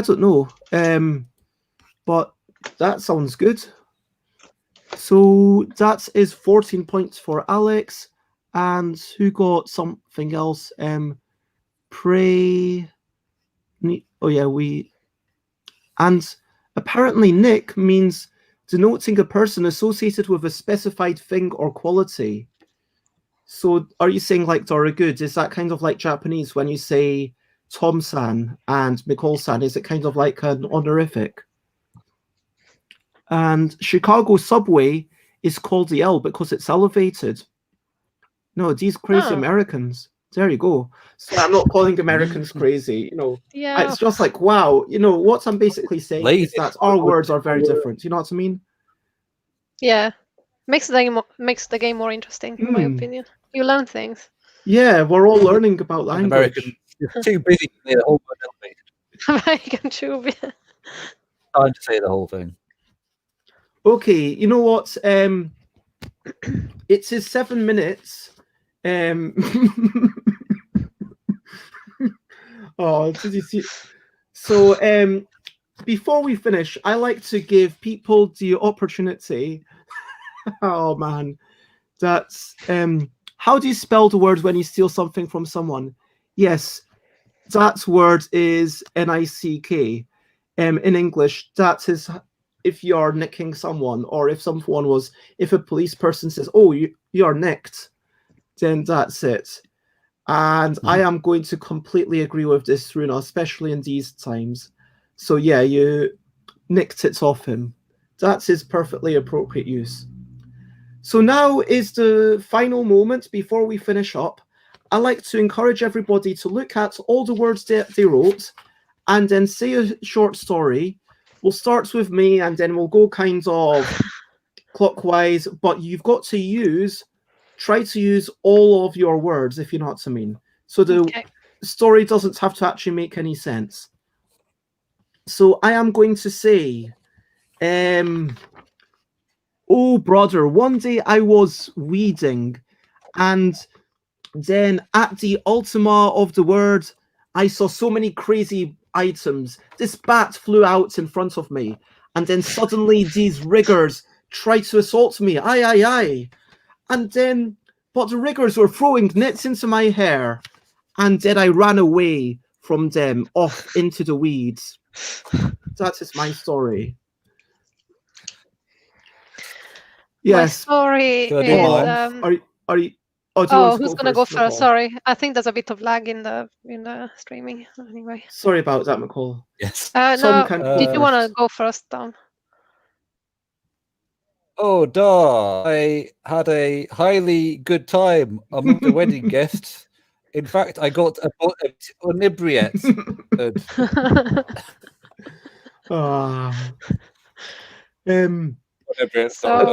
don't know. But that sounds good. So that is 14 points for Alex. And who got something else? Pray. Oh yeah, and apparently Nick means denoting a person associated with a specified thing or quality. So are you saying like Dorigood? Is that kind of like Japanese when you say Tom-san and Nicole-san? Is it kind of like an honorific? And Chicago subway is called the L because it's elevated. No, these crazy Americans. There you go. So I'm not calling Americans crazy,
Yeah.
It's just like, wow, what I'm basically saying is that our words are very different. You know what I mean?
Yeah. Makes the game more interesting, in my opinion. You learn things.
Yeah, we're all learning about language.
American, you're too busy to say the whole word elevated.
American too.
Time to say the whole thing.
Okay, you know what? It is 7 minutes. Oh, did you see? So, before we finish, I like to give people the opportunity. Oh man, that's how do you spell the word when you steal something from someone? Yes, that word is NICK. In English, that is if you're nicking someone, or if a police person says, "Oh, you're nicked," then that's it. And I am going to completely agree with this, Runa, especially in these times. So yeah, you nicked it off him. That's his perfectly appropriate use. So now is the final moment before we finish up. I like to encourage everybody to look at all the words that they wrote and then say a short story. We'll start with me and then we'll go kind of clockwise, but you've got to try to use all of your words, if you know what I mean. So the story doesn't have to actually make any sense. So I am going to say, oh, brother, one day I was weeding, and then at the ultima of the word, I saw so many crazy items. This bat flew out in front of me, and then suddenly these riggers tried to assault me. Aye, aye, aye. And then, but the riggers were throwing nets into my hair, and then I ran away from them off into the weeds. That is my story. Yes.
My story is.
Are you?
Oh, who's gonna go first? Sorry, I think there's a bit of lag in the streaming. Anyway.
Sorry about that, McCall.
Yes.
No, did you want to go first, Don?
Oh, duh. I had a highly good time among the wedding guests. In fact, I got a inebriate.
A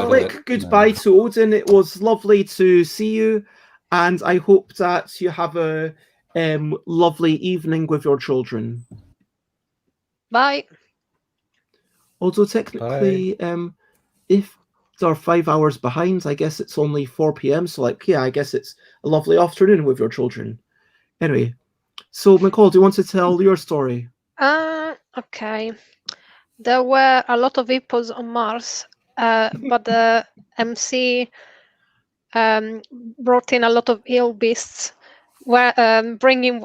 quick goodbye to Odin. It was lovely to see you, and I hope that you have a lovely evening with your children.
Bye.
Although technically, if they're 5 hours behind, I guess it's only 4 p.m. So, like, yeah, I guess it's a lovely afternoon with your children. Anyway, so McCall, do you want to tell your story?
Okay. There were a lot of hippos on Mars, but the MC brought in a lot of ill beasts, holding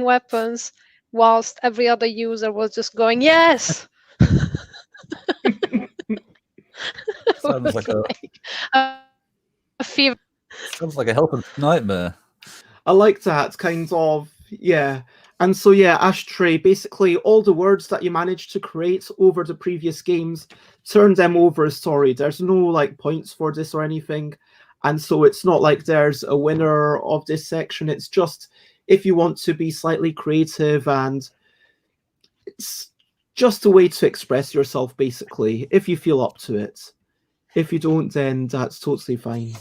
weapons, whilst every other user was just going, yes!
Sounds like
a fever.
Sounds like a helping nightmare.
I like that kind of, yeah. And so, yeah, Ashtray, basically all the words that you managed to create over the previous games, turn them over a story. There's no like points for this or anything. And so it's not like there's a winner of this section. It's just if you want to be slightly creative, and it's just a way to express yourself, basically, if you feel up to it. If you don't, then that's totally fine.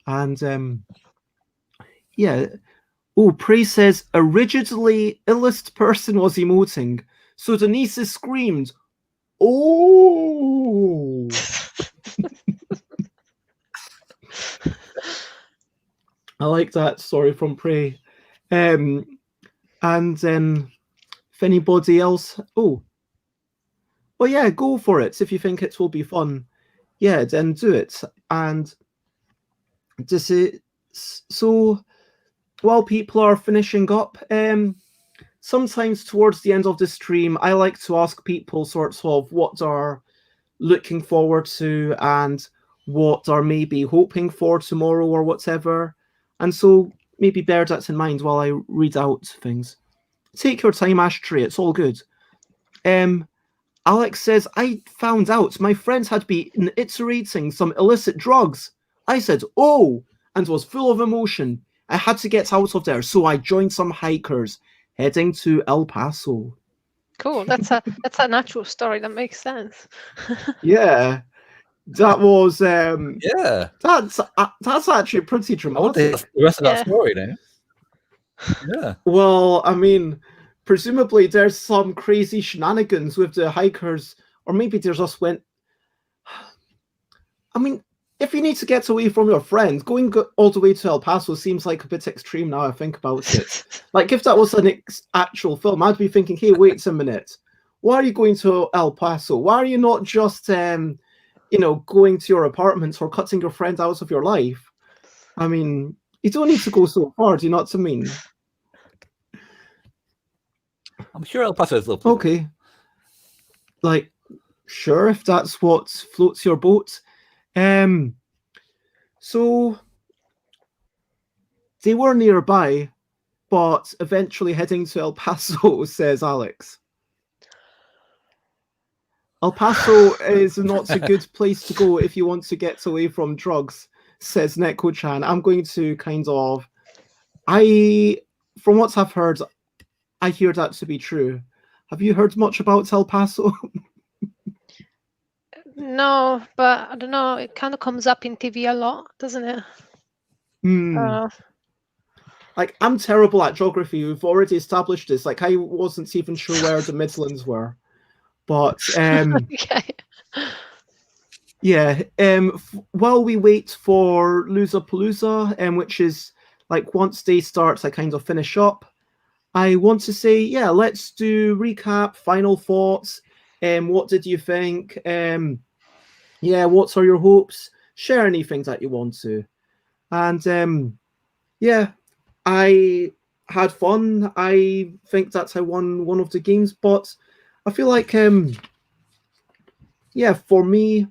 And yeah. Oh, Prey says a rigidly illest person was emoting. So the nieces screamed, "Oh!" I like that story from Prey. And then if anybody else, well, yeah, go for it. If you think it will be fun, yeah, then do it. And this is so. While people are finishing up, sometimes towards the end of the stream, I like to ask people sorts of what they're looking forward to and what they're maybe hoping for tomorrow or whatever. And so maybe bear that in mind while I read out things. Take your time, Ashtray, it's all good. Alex says, I found out my friend had been iterating some illicit drugs. I said, oh, and was full of emotion. I had to get out of there, so I joined some hikers heading to El Paso.
Cool. That's a natural story. That makes sense.
Yeah, that was
yeah.
That's actually pretty dramatic.
The rest of that story, now. Yeah.
Well, I mean, presumably there's some crazy shenanigans with the hikers, or maybe they just went. I mean, if you need to get away from your friends, going all the way to El Paso seems like a bit extreme now I think about it. Like, if that was an actual film, I'd be thinking, hey, wait a minute. Why are you going to El Paso? Why are you not just, going to your apartment or cutting your friend out of your life? I mean, you don't need to go so far, do you know what I mean?
I'm sure El Paso is lovely.
Okay. Like, sure, if that's what floats your boat. So they were nearby, but eventually heading to El Paso, says Alex. El Paso is not a good place to go if you want to get away from drugs, says Neko-chan. I'm going to from what I've heard, I hear that to be true. Have you heard much about El Paso?
No, but I don't know. It kind of comes up in TV a lot, doesn't it?
Like, I'm terrible at geography. We've already established this. Like, I wasn't even sure where the Midlands were. But,
okay.
Yeah, while we wait for Loozapalooza, which is, like, once day starts, I kind of finish up. I want to say, yeah, let's do recap, final thoughts. What did you think? Yeah, what are your hopes? Share anything that you want to. And yeah, I had fun. I think that I won one of the games, but I feel like, yeah, for me,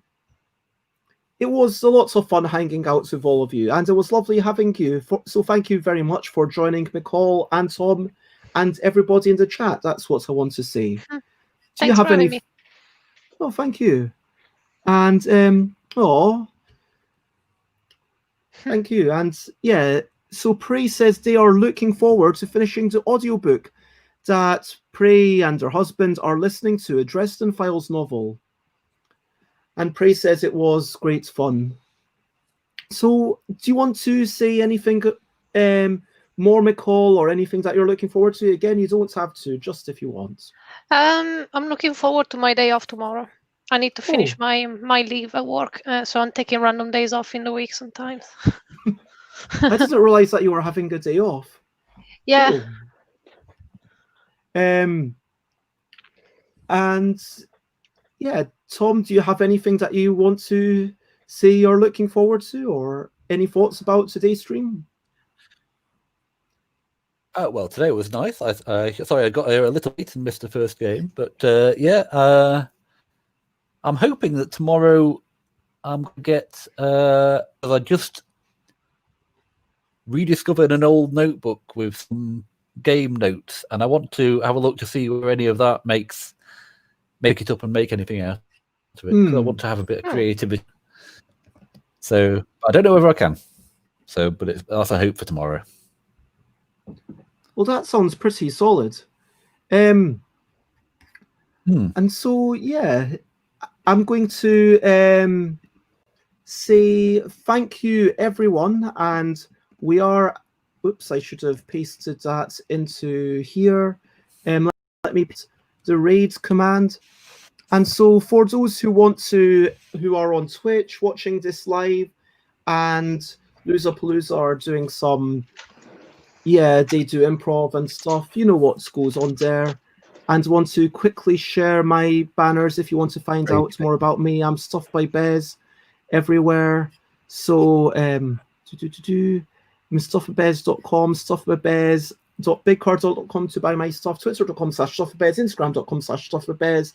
it was a lot of fun hanging out with all of you, and it was lovely having you. So thank you very much for joining Nicole and Tom and everybody in the chat. That's what I want to say. Do
Thanks
you have
for
any?
having me.
Oh, thank you. And oh, thank you. And yeah, so Prey says they are looking forward to finishing the audiobook that Prey and her husband are listening to, a Dresden Files novel. And Prey says it was great fun. So do you want to say anything more, McCall, or anything that you're looking forward to? Again, you don't have to, just if you want.
I'm looking forward to my day off tomorrow. I need to finish my leave at work, so I'm taking random days off in the week sometimes.
I didn't realize that you were having a day off.
Yeah.
Cool. And yeah, Tom, do you have anything that you want to say you're looking forward to, or any thoughts about today's stream?
Well, today was nice. Sorry, I got here a little late and missed the first game, but yeah, I'm hoping that tomorrow I'm going to get. I just rediscovered an old notebook with some game notes, and I want to have a look to see where any of that make it up and make anything out of it. Because I want to have a bit of creativity. So I don't know whether I can. So, but that's a hope for tomorrow.
Well, that sounds pretty solid. And so, yeah, I'm going to say thank you, everyone. And we are, oops, I should have pasted that into here. Let me put the raid command. And so for those who are on Twitch watching this live, and Loserpalooza are doing some, yeah, they do improv and stuff. You know what goes on there. And want to quickly share my banners if you want to find out more about me. I'm Stuff by Bez everywhere. So stuffbybez.com, stuffbybez.bigcards.com to buy my stuff, twitter.com/stuffbybez, instagram.com/stuffbybez,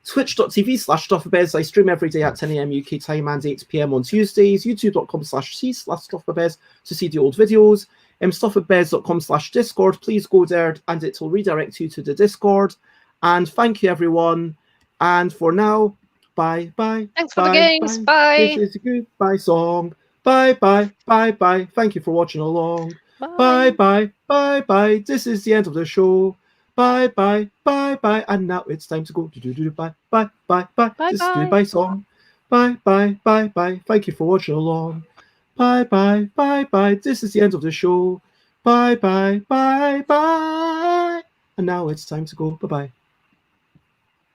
twitch.tv/stuffbybez. I stream every day at 10 a.m. UK time and 8 p.m. on Tuesdays, youtube.com/c/stuffbybez to see the old videos. Stuffbybez.com/discord. Please go there and it will redirect you to the Discord. And thank you, everyone. And for now, bye.
Thanks for the games. Bye.
This is a goodbye song. Bye. Thank you for watching along.
Bye.
Bye. This is the end of the show. Bye. And now it's time to go. Bye. This is a goodbye song. Bye. Thank you for watching along. Bye. This is the end of the show. Bye. And now it's time to go. Bye.